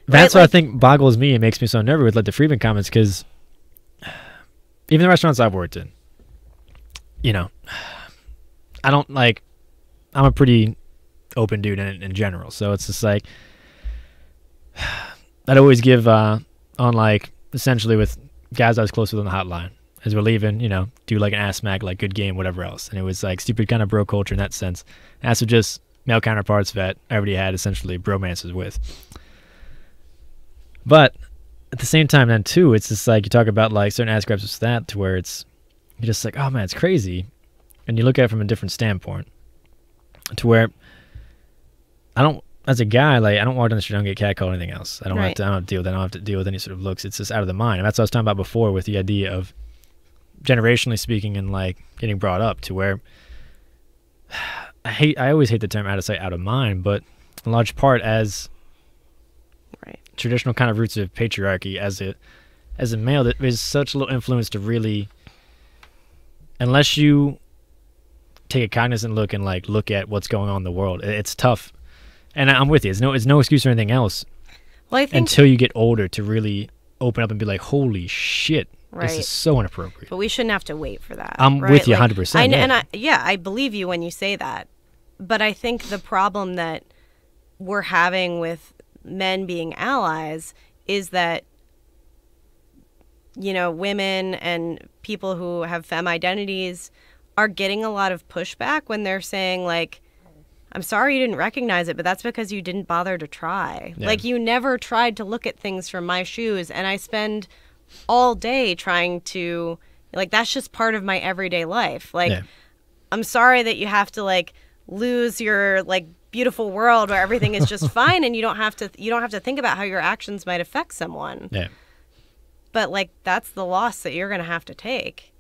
Right, I think boggles me and makes me so nervous with like the Friedman comments, because even the restaurants I've worked in, you know, I don't like, I'm a pretty open dude in general. So it's just like, I'd always give on like, essentially with guys I was close with on the hotline, as we're leaving, you know, do like an ass smack, like good game, whatever else. And it was like stupid kind of bro culture in that sense. As with just male counterparts that everybody had essentially bromances with. But at the same time then too, it's just like you talk about like certain aspects of that to where it's, you're just like, oh man, it's crazy. And you look at it from a different standpoint to where as a guy, like, I don't walk down the street, I don't get catcalled or anything else. I don't have to deal with that. I don't have to deal with any sort of looks. It's just out of the mind. And that's what I was talking about before with the idea of generationally speaking and like getting brought up to where I always hate the term out of sight, out of mind, but in large part as traditional kind of roots of patriarchy as a male, that there's such little influence to really, unless you take a cognizant look and like look at what's going on in the world, it's tough. And I'm with you. It's no excuse or anything else. Well, I think until you get older to really open up and be like, holy shit, this is so inappropriate. But we shouldn't have to wait for that. I'm with you 100%. I believe you when you say that. But I think the problem that we're having with men being allies is that, you know, women and people who have femme identities are getting a lot of pushback when they're saying like, I'm sorry you didn't recognize it, but that's because you didn't bother to try. Yeah. Like, you never tried to look at things from my shoes, and I spend all day trying to, like, that's just part of my everyday life. Like, I'm sorry that you have to, like, lose your, like, beautiful world where everything is just fine, and you don't have to think about how your actions might affect someone. Yeah. But, like, that's the loss that you're going to have to take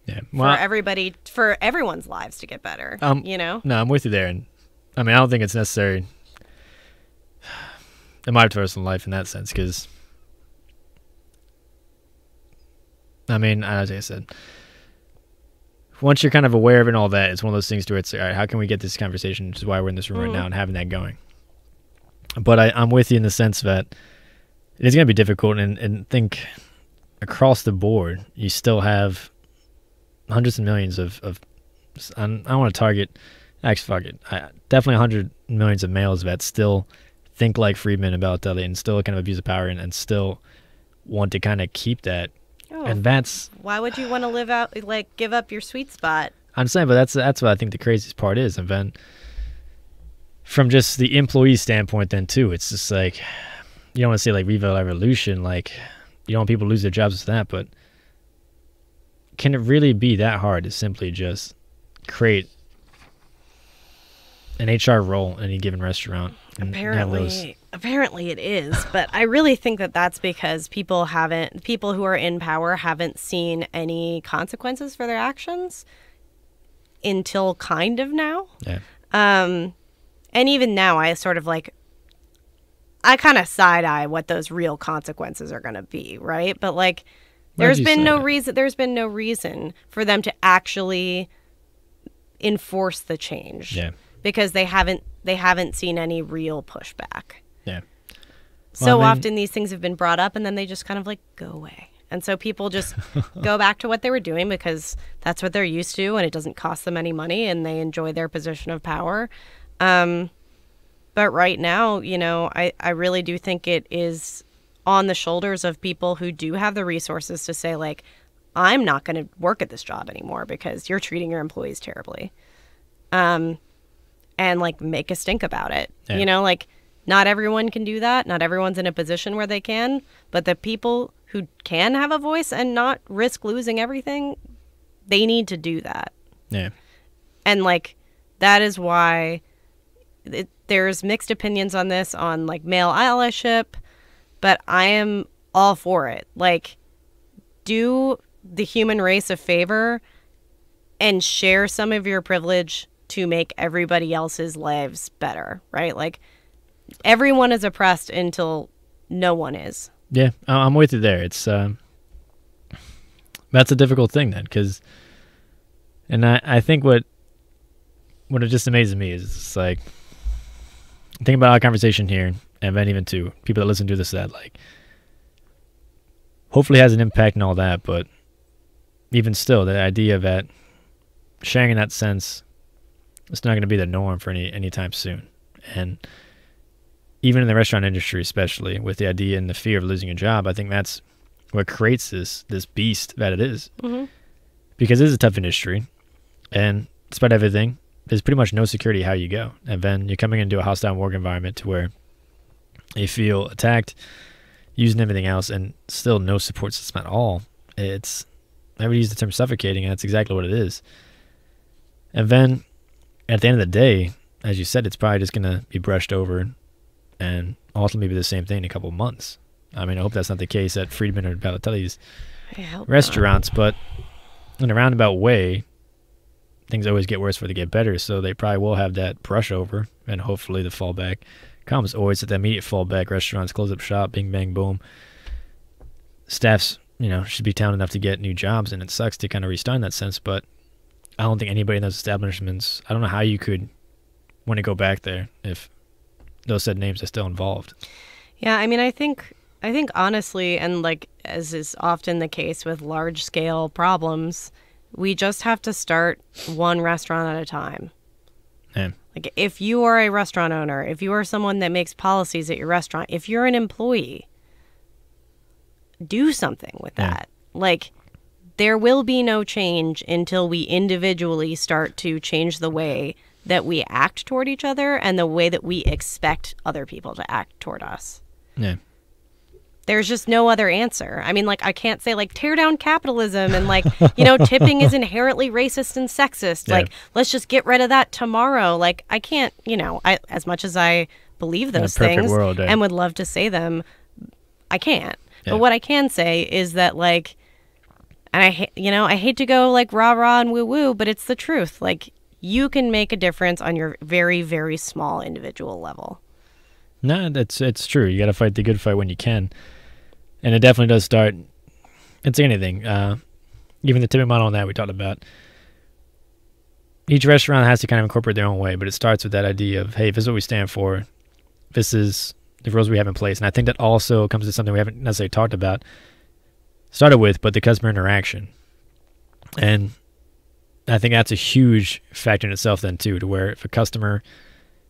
for everyone's lives to get better, you know? No, I'm with you there, and I mean, I don't think it's necessary in my personal life in that sense, because, I mean, as I said, once you're kind of aware of it and all that, it's one of those things to where it's, all right, how can we get this conversation, which is why we're in this room right now and having that going. But I'm with you in the sense that it is going to be difficult, and think across the board, you still have hundreds of millions of I don't want to target, actually, fuck it. Definitely 100 millions of males that still think like Friedman about that and still kind of abuse of power and still want to kind of keep that. Oh, and that's... Why would you want to live out, like, give up your sweet spot? I'm saying, but that's what I think the craziest part is. And then from just the employee standpoint then, too, it's just like, you don't want to say, like, Viva la Revolution, like, you don't want people to lose their jobs with that, but can it really be that hard to simply just create an HR role in any given restaurant? Apparently it is, but I really think that that's because people who are in power haven't seen any consequences for their actions until kind of now. Yeah. And even now, I sort of like, I kind of side eye what those real consequences are going to be, right? But like, there's been no reason for them to actually enforce the change. Yeah. Because they haven't seen any real pushback. Yeah. Well, often these things have been brought up and then they just kind of like go away. And so people just go back to what they were doing because that's what they're used to and it doesn't cost them any money and they enjoy their position of power. But right now, you know, I really do think it is on the shoulders of people who do have the resources to say like, I'm not going to work at this job anymore because you're treating your employees terribly. And like make a stink about it. Yeah. You know, like not everyone can do that. Not everyone's in a position where they can, but the people who can have a voice and not risk losing everything, they need to do that. Yeah. And like that is why there's mixed opinions on this, on like male allyship, but I am all for it. Like, do the human race a favor and share some of your privilege to make everybody else's lives better, right? Like, everyone is oppressed until no one is. Yeah, I'm with you there. It's that's a difficult thing then, and I think what it just amazes me is it's like, think about our conversation here, and then even to people that listen to this, that like hopefully has an impact and all that, but even still, the idea that sharing in that sense, it's not going to be the norm for anytime soon. And even in the restaurant industry, especially with the idea and the fear of losing a job, I think that's what creates this beast that it is. Mm-hmm. Because it is a tough industry, and despite everything, there's pretty much no security how you go. And then you're coming into a hostile work environment to where you feel attacked, using everything else, and still no support system at all. I would use the term suffocating, and that's exactly what it is. And then at the end of the day, as you said, it's probably just going to be brushed over and ultimately be the same thing in a couple of months. I mean, I hope that's not the case at Friedman or Balotelli's restaurants, but in a roundabout way, things always get worse before they get better, so they probably will have that brush over, and hopefully the fallback comes. Or it's at the immediate fallback, restaurants close up shop, bing, bang, boom. Staffs, should be talented enough to get new jobs, and it sucks to kind of restart in that sense, but I don't think anybody in those establishments, I don't know how you could want to go back there if those said names are still involved. Yeah, I mean, I think honestly, and like as is often the case with large scale problems, we just have to start one restaurant at a time. Yeah. Like if you are a restaurant owner, if you are someone that makes policies at your restaurant, if you're an employee, do something with that. Yeah. Like there will be no change until we individually start to change the way that we act toward each other and the way that we expect other people to act toward us. Yeah. There's just no other answer. I mean, like, I can't say, like, tear down capitalism and, like, tipping is inherently racist and sexist. Yeah. Like, let's just get rid of that tomorrow. Like, I can't, as much as I believe those things world, and would love to say them, I can't. Yeah. But what I can say is that, like, and I hate to go, like, rah-rah and woo-woo, but it's the truth. Like, you can make a difference on your very, very small individual level. No, it's true. You got to fight the good fight when you can. And it definitely does start, it's anything. Even the tipping model on that we talked about. Each restaurant has to kind of incorporate their own way, but it starts with that idea of, hey, this is what we stand for. This is the rules we have in place. And I think that also comes to something we haven't necessarily talked about, started with, but the customer interaction. And I think that's a huge factor in itself then too, to where if a customer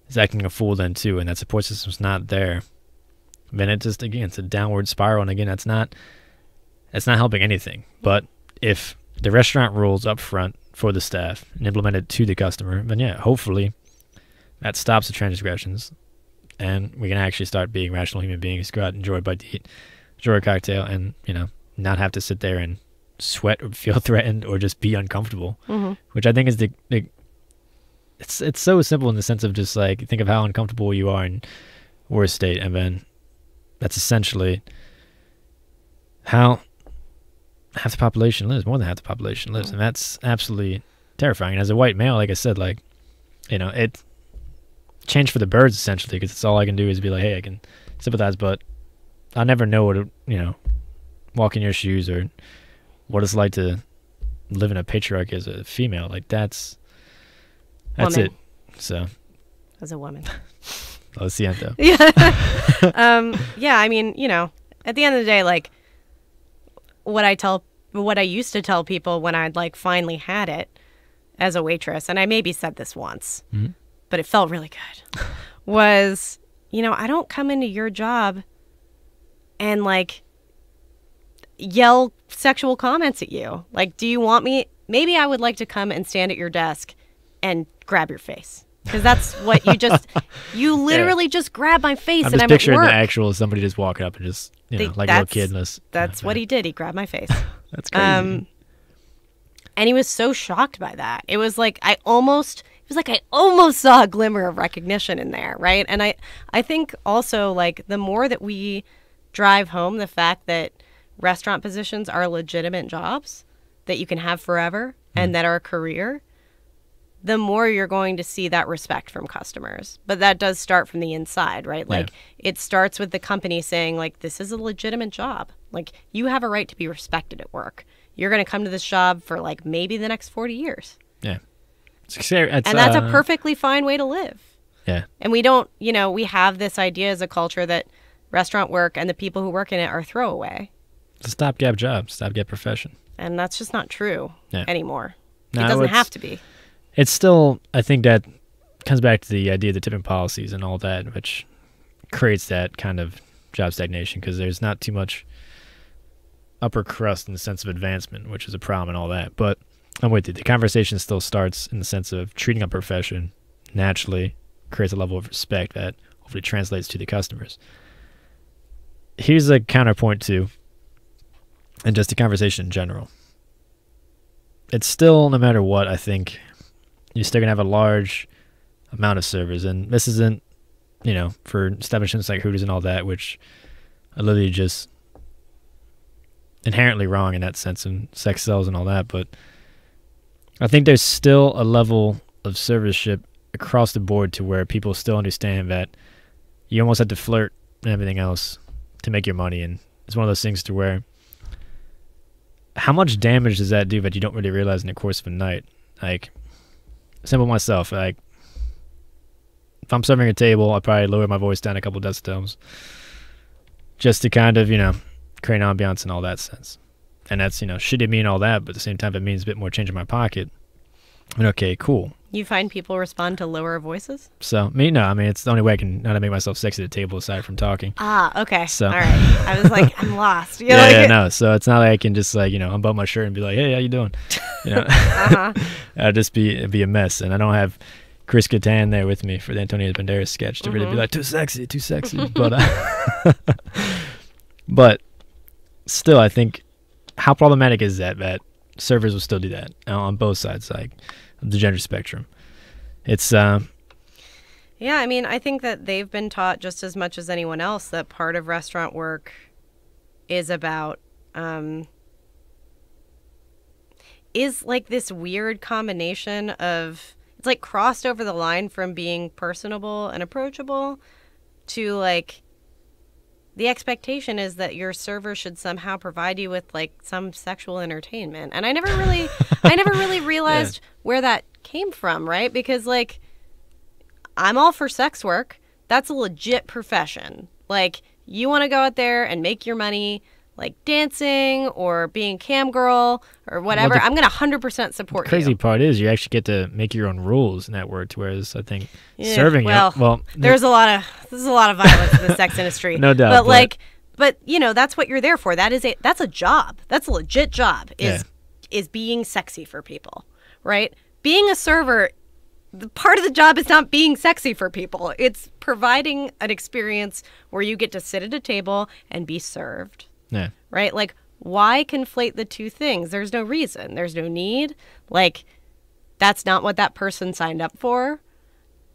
is acting a fool then too, and that support system's not there, then it just, again, it's a downward spiral, and again, that's not helping anything. But if the restaurant rules up front for the staff and implemented to the customer, then yeah, hopefully that stops the transgressions, and we can actually start being rational human beings, go out and enjoy a bite to eat, enjoy a cocktail, and not have to sit there and sweat or feel threatened or just be uncomfortable. Mm-hmm. Which I think is it's so simple in the sense of just like, think of how uncomfortable you are in worst state, and then that's essentially how half the population lives, more than half the population lives, and that's absolutely terrifying. And as a white male, like I said, like, it changed for the birds essentially, because it's all I can do is be like, hey, I can sympathize, but I'll never know what to, walk in your shoes or what it's like to live in a patriarchy as a female. Like that's woman. It. So as a woman. Lo siento. Yeah. Yeah, I mean, at the end of the day, like what I used to tell people when I'd like finally had it as a waitress, and I maybe said this once, mm-hmm. but it felt really good, was, I don't come into your job and like, yell sexual comments at you. Like, do you want me? Maybe I would like to come and stand at your desk and grab your face. Because that's what you literally just grab my face and I'm at work. I'm just picturing the actual somebody just walking up and just, like a little kid in this. That's what he did. He grabbed my face. That's crazy. And he was so shocked by that. It was like I almost saw a glimmer of recognition in there, right? And I think also, like, the more that we drive home the fact that restaurant positions are legitimate jobs that you can have forever and that are a career, the more you're going to see that respect from customers. But that does start from the inside, right? Like, it starts with the company saying, like, this is a legitimate job. Like, you have a right to be respected at work. You're going to come to this job for, like, maybe the next 40 years. Yeah. And that's a perfectly fine way to live. Yeah. And we don't, we have this idea as a culture that restaurant work and the people who work in it are throwaway. It's a stopgap job, stopgap profession. And that's just not true anymore. No, it doesn't have to be. It's still, I think that comes back to the idea of the tipping policies and all that, which creates that kind of job stagnation because there's not too much upper crust in the sense of advancement, which is a problem and all that. But I'm with you. The conversation still starts in the sense of treating a profession naturally creates a level of respect that hopefully translates to the customers. Here's a counterpoint to, and just the conversation in general. It's still, no matter what, I think you're still going to have a large amount of servers. And this isn't, for establishments like Hooters and all that, which are literally just inherently wrong in that sense, and sex sells and all that. But I think there's still a level of servership across the board to where people still understand that you almost have to flirt and everything else to make your money. And it's one of those things to where how much damage does that do that you don't really realize in the course of a night? Like, simple myself, like, if I'm serving a table, I probably lower my voice down a couple decibels just to kind of, create an ambiance in all that sense. And that's, shitty me and all that, but at the same time, it means a bit more change in my pocket. And okay, cool. You find people respond to lower voices? So, it's the only way I can not make myself sexy at the table aside from talking. Ah, okay. So. All right. I was like, I'm lost. No. So it's not like I can just unbutton my shirt and be like, hey, how you doing? I'd just be a mess. And I don't have Chris Kattan there with me for the Antonio Banderas sketch to really be like, too sexy. But still, I think, how problematic is that servers will still do that on both sides, like the gender spectrum? It's I think that they've been taught just as much as anyone else that part of restaurant work is about is like this weird combination of, it's like crossed over the line from being personable and approachable to, like, the expectation is that your server should somehow provide you with, like, some sexual entertainment. And I never really realized where that came from, right? Because, like, I'm all for sex work. That's a legit profession. Like, you want to go out there and make your money, like dancing or being a cam girl or whatever, I'm going to 100% support you. The crazy part is you actually get to make your own rules in that work, whereas I think serving there's a lot of violence in the sex industry. No doubt. But that's what you're there for. That's a job. That's a legit job is being sexy for people, right? Being a server, the part of the job is not being sexy for people. It's providing an experience where you get to sit at a table and be served. Yeah. Right? Like, why conflate the two things? There's no reason. There's no need. Like, that's not what that person signed up for.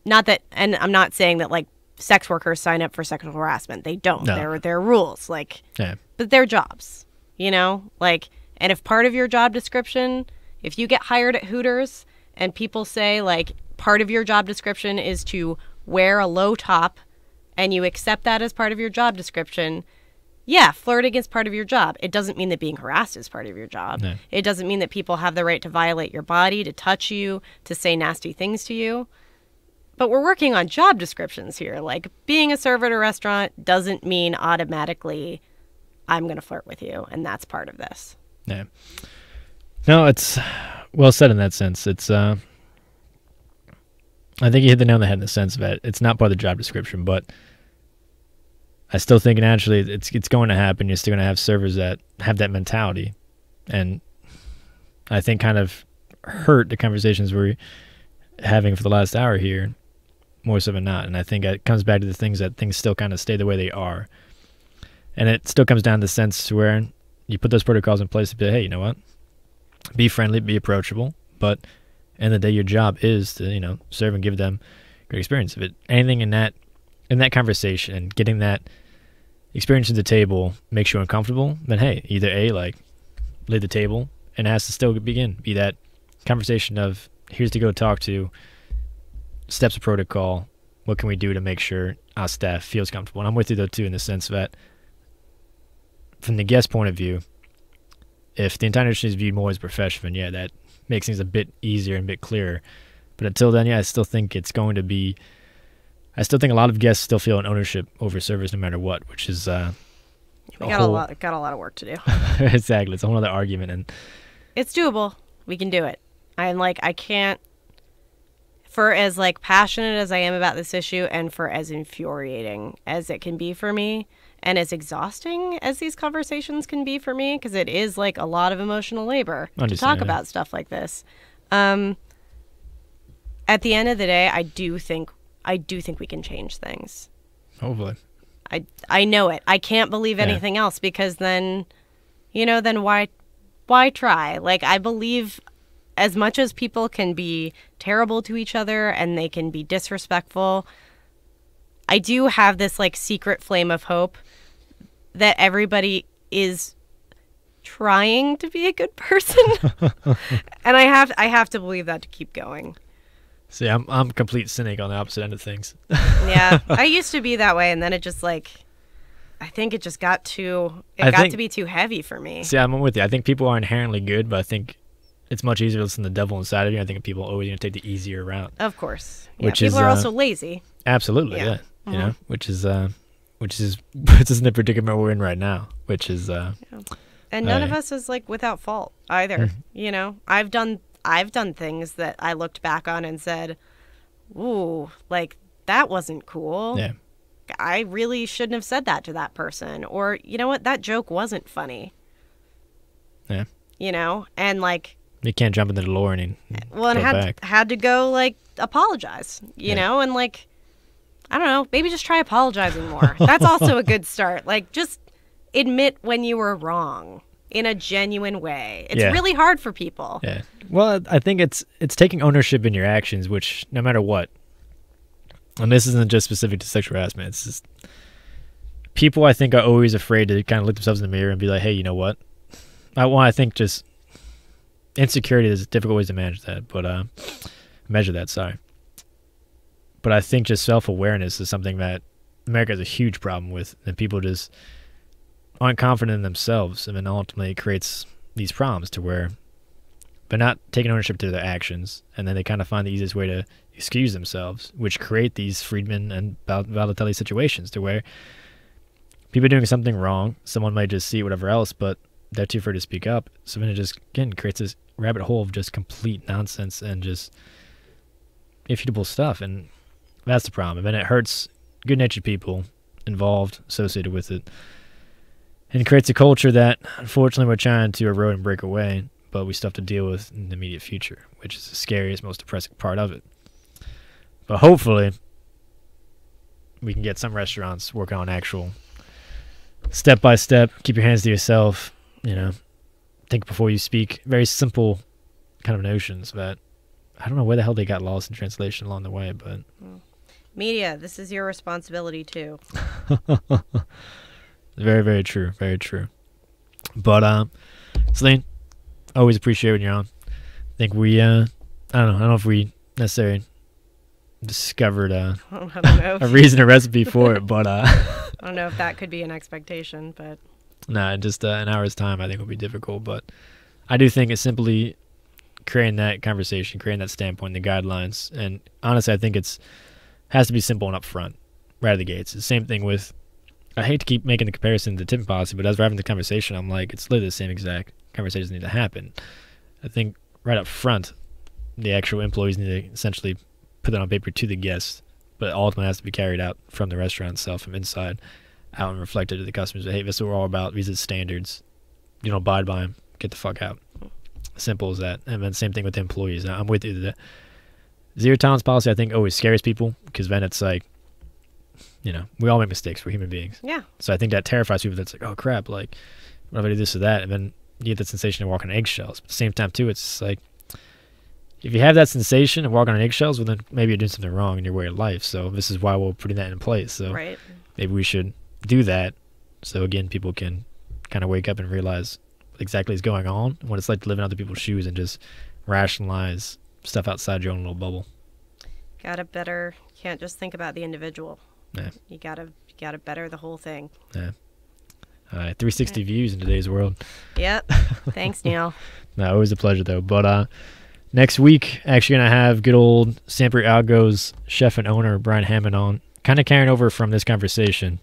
Not that, and I'm not saying that, like, sex workers sign up for sexual harassment. They don't. No. They're rules. Like, but they're jobs, Like, and if part of your job description, if you get hired at Hooters and people say, like, part of your job description is to wear a low top and you accept that as part of your job description, flirting is part of your job. It doesn't mean that being harassed is part of your job. No. It doesn't mean that people have the right to violate your body, to touch you, to say nasty things to you. But we're working on job descriptions here. Like, being a server at a restaurant doesn't mean automatically I'm going to flirt with you, and that's part of this. Yeah. No, it's well said in that sense. It's I think you hit the nail on the head in the sense that it's not part of the job description, but I still think naturally it's going to happen. You're still going to have servers that have that mentality, and I think kind of hurt the conversations we're having for the last hour here more so than not. And I think it comes back to the things that things still kind of stay the way they are, and it still comes down to the sense where you put those protocols in place to be like, hey, you know what, be friendly, be approachable, but end of the day your job is to serve and give them great experience. If it anything in that conversation and getting that experience at the table makes you uncomfortable, then hey, either A, like, leave the table, and it has to still begin. Be that conversation of, here's to go talk to, steps of protocol, what can we do to make sure our staff feels comfortable. And I'm with you, though, too, in the sense that from the guest point of view, if the entire industry is viewed more as professional, yeah, that makes things a bit easier and a bit clearer. But until then, yeah, I still think it's going to be, I still think a lot of guests still feel an ownership over servers no matter what, which is we got a lot of work to do. Exactly. It's a whole other argument, and it's doable. We can do it. I can't, for as like passionate as I am about this issue and for as infuriating as it can be for me and as exhausting as these conversations can be for me, because it is like a lot of emotional labor to talk about stuff like this. At the end of the day, I do think we can change things. Hopefully. I know it. I can't believe anything else, because then why try? Like, I believe as much as people can be terrible to each other and they can be disrespectful, I do have this like secret flame of hope that everybody is trying to be a good person. And I have to believe that to keep going. See, I'm a complete cynic on the opposite end of things. Yeah, I used to be that way, and then it just I think it just got to be too heavy for me. See, I'm with you. I think people are inherently good, but I think it's much easier to listen to the devil inside of you. I think people are always going to take the easier route. Of course. Yeah, people are also lazy. Absolutely, yeah. Mm-hmm. Which is puts us in the predicament we're in right now, which is and none of us is like without fault either. Mm-hmm. I've done things that I looked back on and said, ooh, like, that wasn't cool. Yeah. I really shouldn't have said that to that person. Or, you know what, that joke wasn't funny. Yeah. And like, you can't jump into the DeLorean and had to go like apologize, you know, and like, I don't know, maybe just try apologizing more. That's also a good start. Like, just admit when you were wrong in a genuine way. It's really hard for people. Yeah. Well, I think it's taking ownership in your actions, which no matter what, and this isn't just specific to sexual harassment, it's just people, I think, are always afraid to kind of look themselves in the mirror and be like, hey, you know what? I think just insecurity is difficult ways to manage that, but measure that, sorry. But I think just self-awareness is something that America has a huge problem with, and people just aren't confident in themselves, and then ultimately it creates these problems to where they're not taking ownership to their actions, and then they kind of find the easiest way to excuse themselves, which create these Friedman and Balotelli situations to where people are doing something wrong, someone might just see whatever else, but they're too afraid to speak up, so then it just, again, creates this rabbit hole of just complete nonsense and just irrefutable stuff, and that's the problem. And it hurts good-natured people involved, associated with it, and creates a culture that, unfortunately, we're trying to erode and break away, but we still have to deal with in the immediate future, which is the scariest, most depressing part of it. But hopefully, we can get some restaurants working on actual step-by-step, keep your hands to yourself, think before you speak. Very simple kind of notions that I don't know where the hell they got lost in translation along the way, but... Media, this is your responsibility, too. Very, very true. Very true. But, Celine, always appreciate when you're on. I think we, I don't know if we necessarily discovered a reason, a recipe for it, but... I don't know if that could be an expectation, but... Nah, just an hour's time I think would be difficult, but I do think it's simply creating that conversation, creating that standpoint, the guidelines, and honestly, I think has to be simple and upfront, right out of the gates. It's the same thing with... I hate to keep making the comparison to the tipping policy, but as we're having the conversation, I'm like, it's literally the same exact conversations need to happen. I think right up front, the actual employees need to essentially put it on paper to the guests, but ultimately has to be carried out from the restaurant itself, from inside out and reflect it to the customers. Hey, this is what we're all about. These are the standards. You don't abide by them. Get the fuck out. Simple as that. And then same thing with the employees. Now, I'm with you. The zero tolerance policy, I think, always scares people because then it's like, you know, we all make mistakes. We're human beings. Yeah. So I think that terrifies people. That's like, oh crap, like, what if I do this or that? And then you get the sensation of walking on eggshells. But at the same time, too, it's like, if you have that sensation of walking on eggshells, well, then maybe you're doing something wrong in your way of life. So this is why we're putting that in place. So maybe we should do that. So again, people can kind of wake up and realize what exactly is going on and what it's like to live in other people's shoes and just rationalize stuff outside your own little bubble. Can't just think about the individual. Yeah. You gotta better the whole thing. Yeah. 360 views in today's world. Yep. Thanks, Neil. No, always a pleasure though. But next week, actually gonna have good old Sanford Algo's chef and owner Brian Hammond on, kind of carrying over from this conversation,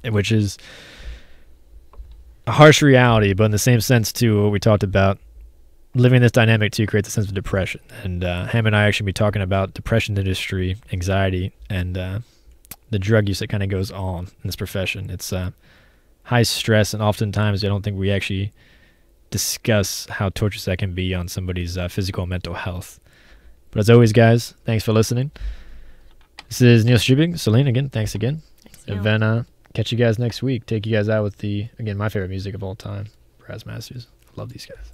which is a harsh reality, but in the same sense too, what we talked about, living this dynamic too creates a sense of depression. And Ham and I actually be talking about depression industry, anxiety, and the drug use that kind of goes on in this profession. It's high stress, and oftentimes I don't think we actually discuss how torturous that can be on somebody's physical and mental health. But as always, guys, thanks for listening. This is Neil Strubing. Celine, again, thanks again. Thanks, and then catch you guys next week. Take you guys out with my favorite music of all time, Brass Masters. I love these guys.